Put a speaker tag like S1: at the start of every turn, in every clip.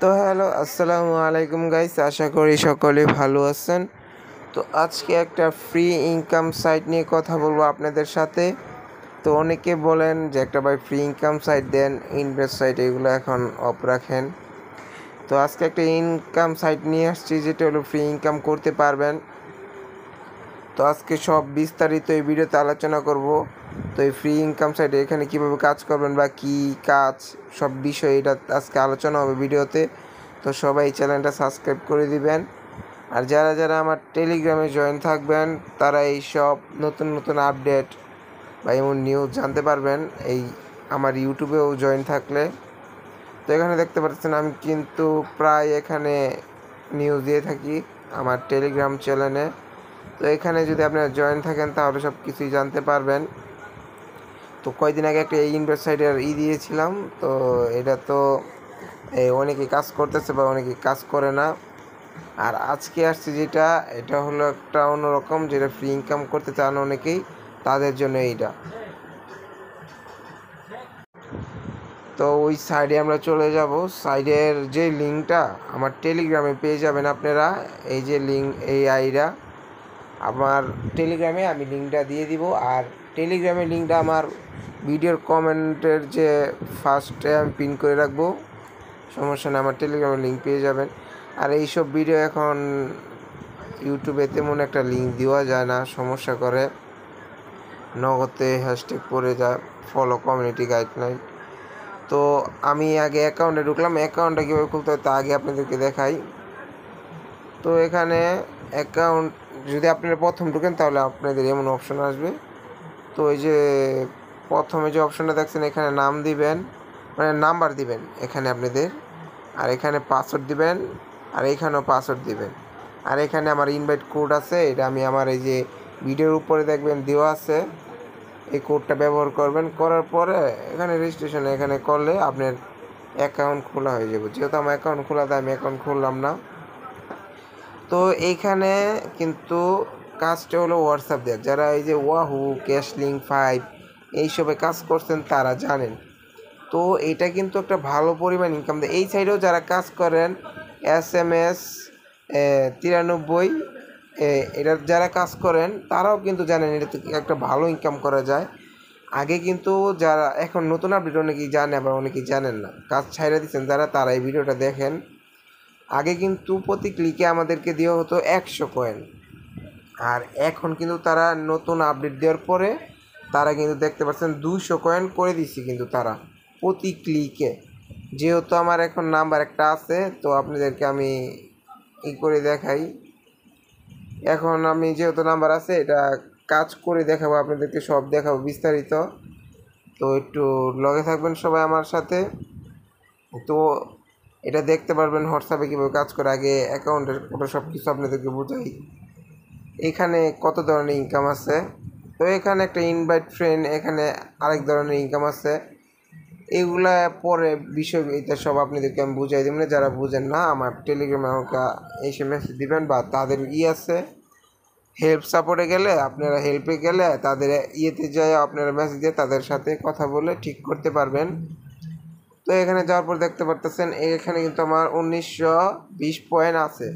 S1: তো হ্যালো, আসসালামু আলাইকুম গাইস, আশা করি সকলে ভালো আছেন। তো আজকে একটা ফ্রি ইনকাম সাইট নিয়ে কথা বলবো আপনাদের সাথে। তো অনেকে বলেন যে একটা ভাই ফ্রি ইনকাম সাইট দেন, ইনভেস্ট সাইট এগুলো এখন অফ রাখেন। তো আজকে একটা ইনকাম সাইট নিয়ে আসছি যেটা হলো ফ্রি ইনকাম করতে পারবেন। তো আজকে সব বিস্তারিত এই ভিডিওতে আলোচনা করব। তো এই ফ্রি ইনকাম সাইটে এখানে কীভাবে কাজ করবেন বা কী কাজ, সব বিষয় এটা আজকে আলোচনা হবে ভিডিওতে। তো সবাই চ্যানেলটা সাবস্ক্রাইব করে দিবেন। আর যারা যারা আমার টেলিগ্রামে জয়েন থাকবেন তারা এই সব নতুন নতুন আপডেট বা এমন নিউজ জানতে পারবেন এই আমার ইউটিউবেও জয়েন থাকলে। তো এখানে দেখতে পাচ্ছেন আমি কিন্তু প্রায় এখানে নিউজ দিয়ে থাকি আমার টেলিগ্রাম চ্যানেলে। তো এখানে যদি আপনারা জয়েন থাকেন তাহলে সব কিছুই জানতে পারবেন। তো কয়েকদিন আগে একটা ইনভেস্ট সাইটের দিয়েছিলাম। তো এটা তো অনেকে কাজ করতেছে বা অনেকে কাজ করে না। আর আজকে আসছে যেটা, এটা হলো একটা অন্যরকম, যেটা ফ্রি ইনকাম করতে চান অনেকেই, তাদের জন্য এইটা। তো ওই সাইডে আমরা চলে যাব। সাইডের যে লিঙ্কটা আমার টেলিগ্রামে পেয়ে যাবেন আপনারা। এই যে লিঙ্ক, এই আইডা আমার টেলিগ্রামে আমি লিঙ্কটা দিয়ে দিব। আর টেলিগ্রামের লিঙ্কটা আমার ভিডিওর কমেন্টের যে ফার্স্টে আমি পিন করে রাখবো, সমস্যা নেই, আমার টেলিগ্রামের লিঙ্ক পেয়ে যাবেন। আর এইসব ভিডিও এখন ইউটিউবে তেমন একটা লিঙ্ক দেওয়া যায় না, সমস্যা করে, নগদে হ্যাশট্যাগ পড়ে যায়, ফলো কমিউনিটি গাইডলাইন। তো আমি আগে অ্যাকাউন্টে ঢুকলাম। অ্যাকাউন্টটা কীভাবে খুলতে হয় তা আগে আপনাদেরকে দেখাই। তো এখানে অ্যাকাউন্ট যদি আপনারা প্রথম ঢুকেন তাহলে আপনাদের এমন অপশন আসবে। তো এই যে প্রথমে যে অপশনটা দেখছেন, এখানে নাম দিবেন, মানে নাম্বার দিবেন এখানে আপনাদের, আর এখানে পাসওয়ার্ড দিবেন, আর এখানেও পাসওয়ার্ড দিবেন। আর এখানে আমার ইনভাইট কোড আছে, এটা আমি আমার এই যে ভিডিওর উপরে দেখবেন দেওয়া আছে, এই কোডটা ব্যবহার করবেন। করার পরে এখানে রেজিস্ট্রেশন এখানে করলে আপনার অ্যাকাউন্ট খোলা হয়ে যাবে। যেহেতু আমার অ্যাকাউন্ট খোলা, তাই আমি অ্যাকাউন্ট খুললাম না। তো এইখানে কিন্তু কাজটা হলো হোয়াটসঅ্যাপ দেওয়ার। যারা এই যে ওয়াহু, ক্যাশলিঙ্ক 5 এইসবে কাজ করছেন তারা জানেন। তো এটা কিন্তু একটা ভালো পরিমাণ ইনকাম দেয়। এই সাইডেও যারা কাজ করেন SMS 93, এটার যারা কাজ করেন তারাও কিন্তু জানেন এটাতে একটা ভালো ইনকাম করা যায়। আগে কিন্তু যারা এখন নতুন আপডেট অনেকেই জানে, আবার অনেকেই জানেন না, কাজ ছাইড়া দিচ্ছেন যারা, তারা এই ভিডিওটা দেখেন। আগে কিন্তু প্রতি ক্লিকে আমাদেরকে দেওয়া হতো 100 কয়েন। আর এখন কিন্তু তারা নতুন আপডেট দেওয়ার পরে তারা কিন্তু দেখতে পাচ্ছেন 200 কয়েন করে দিচ্ছে কিন্তু তারা প্রতি ক্লিকে। যেহেতু আমার এখন নাম্বার একটা আছে, তো আপনাদেরকে আমি করে দেখাই। এখন আমি যেহেতু নাম্বার আছে, এটা কাজ করে দেখাবো আপনাদেরকে, সব দেখাবো বিস্তারিত। তো একটু লগে থাকবেন সবাই আমার সাথে। তো এটা দেখতে পারবেন হোয়াটসঅ্যাপে কীভাবে কাজ করে। আগে অ্যাকাউন্টের পুরো সব কিছু আপনাদেরকে বোঝাই। এখানে কত ধরনের ইনকাম আছে। তো এখানে একটা ইনভাইট ফ্রেন্ড, এখানে আরেক ধরনের ইনকাম আছে। এগুলা পরে বিষয়, এটা সব আপনাদেরকে আমি বুঝাই দেব না। যারা বুঝেন না আমার টেলিগ্রামে আমাকে এসে মেসেজ দিবেন, বা তাদের আছে হেল্প সাপোর্টে গেলে, আপনারা হেল্পে গেলে তাদের ইয়েতে যায় আপনারা মেসেজ দিয়ে তাদের সাথে কথা বলে ঠিক করতে পারবেন। তো এখানে যাওয়ার পর দেখতে পারতেছেন এখানে কিন্তু আমার 1920 পয়েন্ট আছে,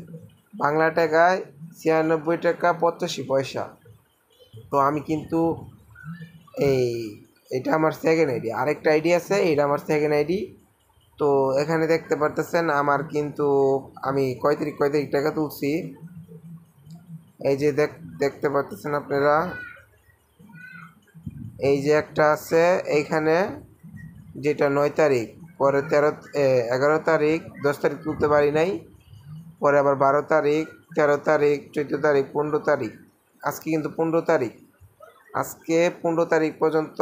S1: বাংলা টাকায় 96 টাকা 85 পয়সা। তো আমি কিন্তু এটা আমার সেকেন্ড আইডি, আরেকটা আইডি আছে, এটা আমার সেকেন্ড আইডি। তো এখানে দেখতে পারতেছেন আমার কিন্তু আমি কয় তারিখ টাকা তুলছি। এই যে দেখতে পারতেছেন আপনারা, এই যে একটা আছে এইখানে, যেটা 9 তারিখ, পরে 11 তারিখ, 10 তারিখ তুলতে পারি নাই, পরে আবার 12 তারিখ, 13 তারিখ, 14 তারিখ, 15 তারিখ। আজকে কিন্তু 15 তারিখ, আজকে 15 তারিখ পর্যন্ত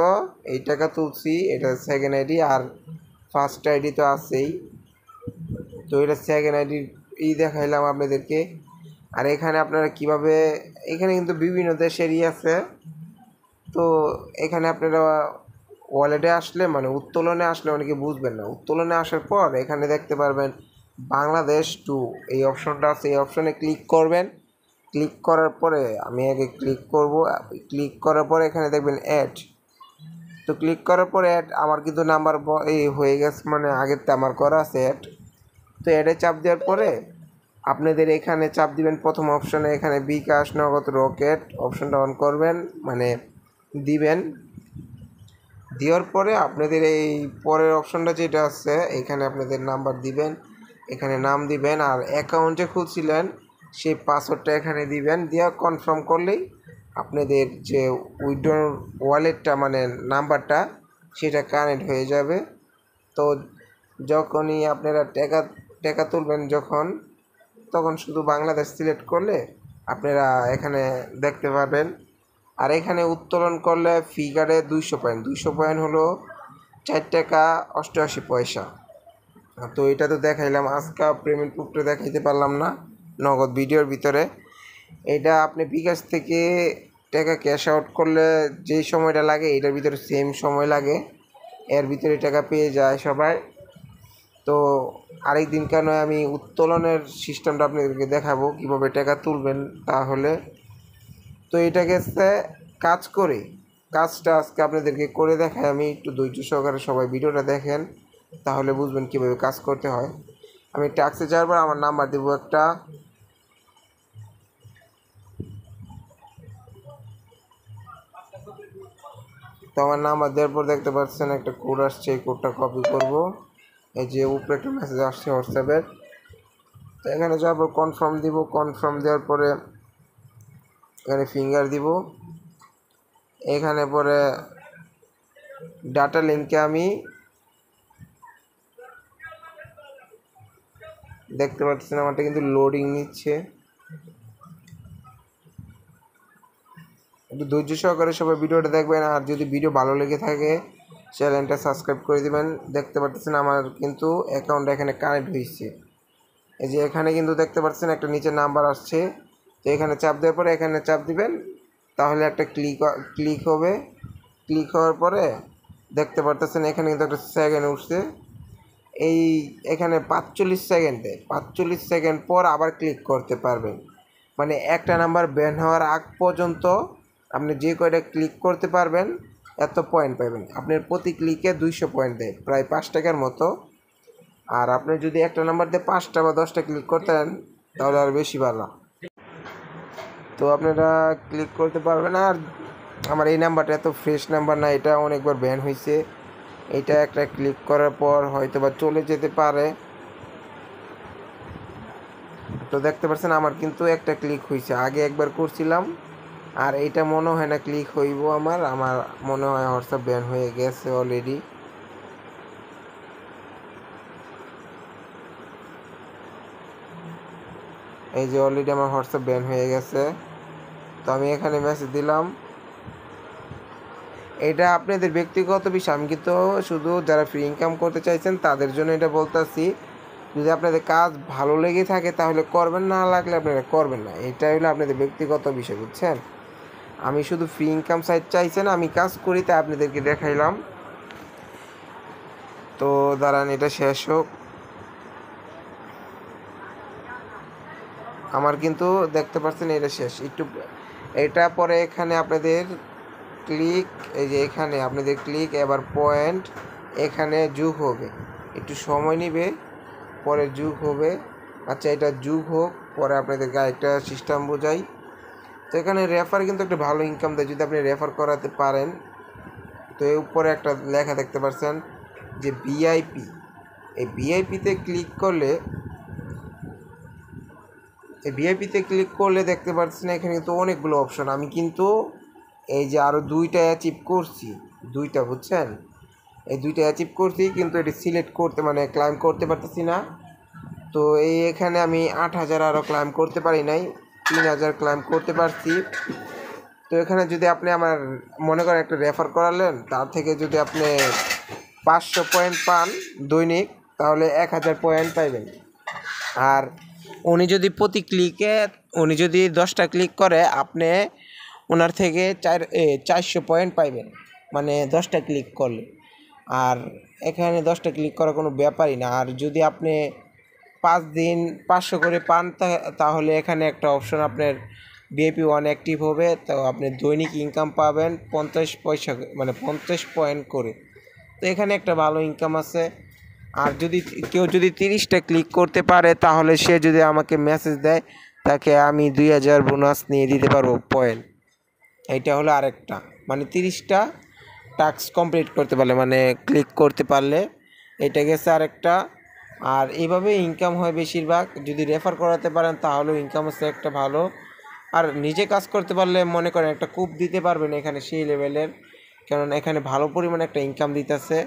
S1: এই টাকা তুলছি। এটা সেকেন্ড আইডি, আর ফার্স্ট আইডি তো আছেই। তো এটা সেকেন্ড আইডি দেখাইলাম আপনাদেরকে। আর এখানে আপনারা কিভাবে, এখানে কিন্তু বিভিন্ন দেশেরই আছে। তো এখানে আপনারা ওয়ালেটে আসলে, মানে উত্তোলনে আসলে অনেকে বুঝবেন না। উত্তোলনে আসার পর এখানে দেখতে পারবেন বাংলাদেশ টু এই অপশনটা আছে, এই অপশনে ক্লিক করবেন। ক্লিক করার পরে আমি আগে ক্লিক করব। ক্লিক করার পরে এখানে দেখবেন অ্যাড। তো ক্লিক করার পরে অ্যাড আমার কিন্তু নাম্বার এই হয়ে গেছে, মানে আগের তো আমার করা আছে অ্যাড। তো এটা চাপ দেওয়ার পরে আপনাদের এখানে চাপ দিবেন প্রথম অপশনে, এখানে বিকাশ নগদ রকেট অপশনটা অন করবেন, মানে দিবেন। দেওয়ার পরে আপনাদের এই পরের অপশনটা যেটা আছে এখানে আপনাদের নাম্বার দিবেন, এখানে নাম দিবেন, আর অ্যাকাউন্টে খুলছিলেন সেই পাসওয়ার্ডটা এখানে দিবেন। দেওয়া কনফার্ম করলেই আপনাদের যে উইথড্র ওয়ালেটটা মানে নাম্বারটা সেটা কানেক্ট হয়ে যাবে। তো যখনই আপনারা টাকা তুলবেন তখন শুধু বাংলাদেশ সিলেক্ট করলে আপনারা এখানে দেখতে পারবেন। আর এখানে উত্তোলন করলে ফিগারে 200 পয়েন্ট হলো 4 টাকা 88 পয়সা। তো এটা তো দেখাইলাম, আজকে পেমেন্ট প্রুফটা দেখাইতে পারলাম না নগদ ভিডিওর ভিতরে। এটা আপনি বিকাশ থেকে টাকা ক্যাশ আউট করলে যেই সময়টা লাগে এটার ভিতরে সেম সময় লাগে, এর ভিতরে টাকা পেয়ে যায় সবাই। তো আরেকদিন কেন আমি উত্তোলনের সিস্টেমটা আপনাদেরকে দেখাবো কীভাবে টাকা তুলবেন। তাহলে তো এটা গেছে কাজটা আজকে আপনাদেরকে করে দেখায়, আমি একটু ধৈর্য সহকারে সবাই ভিডিওটা দেখেন, তাহলে বুঝবেন কীভাবে কাজ করতে হয়। আমি ট্যাক্সে যাওয়ার পর আমার নাম্বার দেবো একটা, তো আমার নাম্বার দেওয়ার পর দেখতে পাচ্ছেন একটা কোড আসছে, এই কোডটা কপি করব। এই যে উপরে একটা মেসেজ আসছে হোয়াটসঅ্যাপের, তো এখানে যাওয়ার পর কনফার্ম দিব। কনফার্ম দেওয়ার পরে এখানে ফিঙ্গার দিব, এখানে পরে ডাটা লিঙ্কে আমি দেখতে পাচ্ছেন আমারটা কিন্তু লোডিং নিচ্ছে। একটু ধৈর্য সহকারে সবাই ভিডিওটা দেখবেন, আর যদি ভিডিও ভালো লেগে থাকে চ্যানেলটা সাবস্ক্রাইব করে দিবেন। দেখতে পাচ্ছেন আমার কিন্তু অ্যাকাউন্ট এখানে কানেক্ট হয়েছে। এই যে এখানে কিন্তু দেখতে পাচ্ছেন একটা নিচে নাম্বার আসছে, তো এখানে চাপ দেওয়ার পরে এখানে চাপ দিবেন, তাহলে একটা ক্লিক হবে। ক্লিক হওয়ার পরে দেখতে পারতেছেন এখানে কিন্তু একটা সেকেন্ড উঠছে। এখানে 45 সেকেন্ড পর আবার ক্লিক করতে পারবেন, মানে একটা নাম্বার ব্যান হওয়ার আগ পর্যন্ত আপনি যে কয়টা ক্লিক করতে পারবেন এত পয়েন্ট পাবেন। আপনার প্রতি ক্লিকে 200 পয়েন্ট দেয়, প্রায় 5 টাকার মতো। আর আপনি যদি একটা নাম্বার দিয়ে 5টা বা 10টা ক্লিক করতেন তাহলে আর বেশি ভালো। তো আপনারা ক্লিক করতে পারবেন। আর আমার এই নাম্বারটা এত ফ্রেশ নাম্বার না, এটা অনেকবার ব্যান হয়েছে। এটা একটা ক্লিক করার পর হয়তো বা চলে যেতে পারে। তো দেখতে পাচ্ছেন আমার কিন্তু একটা ক্লিক হয়েছে, আগে একবার করছিলাম, আর এইটা মনে হয় না ক্লিক হইব। আমার মনে হয় হোয়াটসঅ্যাপ ব্যান হয়ে গেছে অলরেডি। এই যে অলরেডি আমার হোয়াটসঅ্যাপ ব্যান হয়ে গেছে। তো আমি এখানে মেসেজ দিলাম, এটা আপনাদের ব্যক্তিগত বিষয়, আমি কিন্তু শুধু যারা ফ্রি ইনকাম করতে চাইছেন তাদের জন্য এটা বলতেছি। যদি আপনাদের কাজ ভালো লেগে থাকে তাহলে করবেন, না লাগলে আপনারা করবেন না, এটা হলো আপনাদের ব্যক্তিগত বিষয়, বুঝছেন। আমি শুধু ফ্রি ইনকাম সাইট চাইছেন, আমি কাজ করি তাই আপনাদেরকে দেখাইলাম। তো দাঁড়ান এটা শেষ হোক। আমার কিন্তু দেখতে পাচ্ছেন এটা শেষ, একটু এটা পরে এখানে আপনাদের ক্লিক, এই যে এখানে আপনাদের ক্লিক, এবার পয়েন্ট এখানে যোগ হবে, একটু সময় নেবে, পরে যোগ হবে। আচ্ছা এটা যোগ হোক, পরে আপনাদেরকে আরেকটা সিস্টেম বোঝাই। তো এখানে রেফার কিন্তু একটা ভালো ইনকাম দেয় যদি আপনি রেফার করাতে পারেন। তো এর উপরে একটা লেখা দেখতে পাচ্ছেন যে ভিআইপি, এই ভিআইপিতে ক্লিক করলে দেখতে পাচ্ছেন এখানে কিন্তু অনেকগুলো অপশন। আমি কিন্তু এই যে আরও 2টা অ্যাচিভ করছি, 2টা, বুঝছেন, এই 2টা অ্যাচিভ করছি, কিন্তু এটি সিলেক্ট করতে মানে ক্লাইম করতে পারতেছি না। তো এখানে আমি 8,000 আরও ক্লাইম করতে পারি নাই, 3,000 ক্লাইম করতে পারছি। তো এখানে যদি আপনি আমার মনে করেন একটা রেফার করালেন, তার থেকে যদি আপনি 500 পয়েন্ট পান দৈনিক, তাহলে 1,000 পয়েন্ট পাইবেন। আর উনি যদি প্রতি ক্লিকে 10টা ক্লিক করে আপনি ওনার থেকে 400 পয়েন্ট পাইবেন, মানে 10টা ক্লিক করলে। আর এখানে 10টা ক্লিক করা কোনো ব্যাপারই না। আর যদি আপনি 5 দিন 500 করে পান তাহলে এখানে একটা অপশন আপনার ভিআইপি 1 অ্যাক্টিভ হবে, তো আপনি দৈনিক ইনকাম পাবেন 50 পয়সা, মানে 50 পয়েন্ট করে। তো এখানে একটা ভালো ইনকাম আছে। আর যদি কেউ যদি 30টা ক্লিক করতে পারে তাহলে সে যদি আমাকে মেসেজ দেয় তাকে আমি 2000 বোনাস নিয়ে দিতে পারবো পয়েন্ট। এইটা হলো আরেকটা, মানে 30টা টাস্ক কমপ্লিট করতে পারলে, মানে ক্লিক করতে পারলে। এটা গেছে আরেকটা। আর এইভাবে ইনকাম হয় বেশিরভাগ। যদি রেফার করাতে পারেন তাহলেও ইনকাম হচ্ছে একটা ভালো। আর নিজে কাজ করতে পারলে মনে করেন একটা কূপ দিতে পারবেন এখানে সেই লেভেলের, কারণ এখানে ভালো পরিমাণে একটা ইনকাম দিতেছে।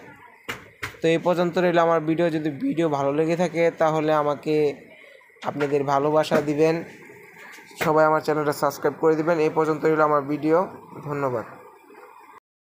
S1: তো এই পর্যন্ত রইল আমার ভিডিও। যদি ভিডিও ভালো লেগে থাকে তাহলে আমাকে আপনাদের ভালোবাসা দিবেন, সবাই আমার চ্যানেলটা সাবস্ক্রাইব করে দিবেন। এই পর্যন্ত রইল আমার ভিডিও। ধন্যবাদ।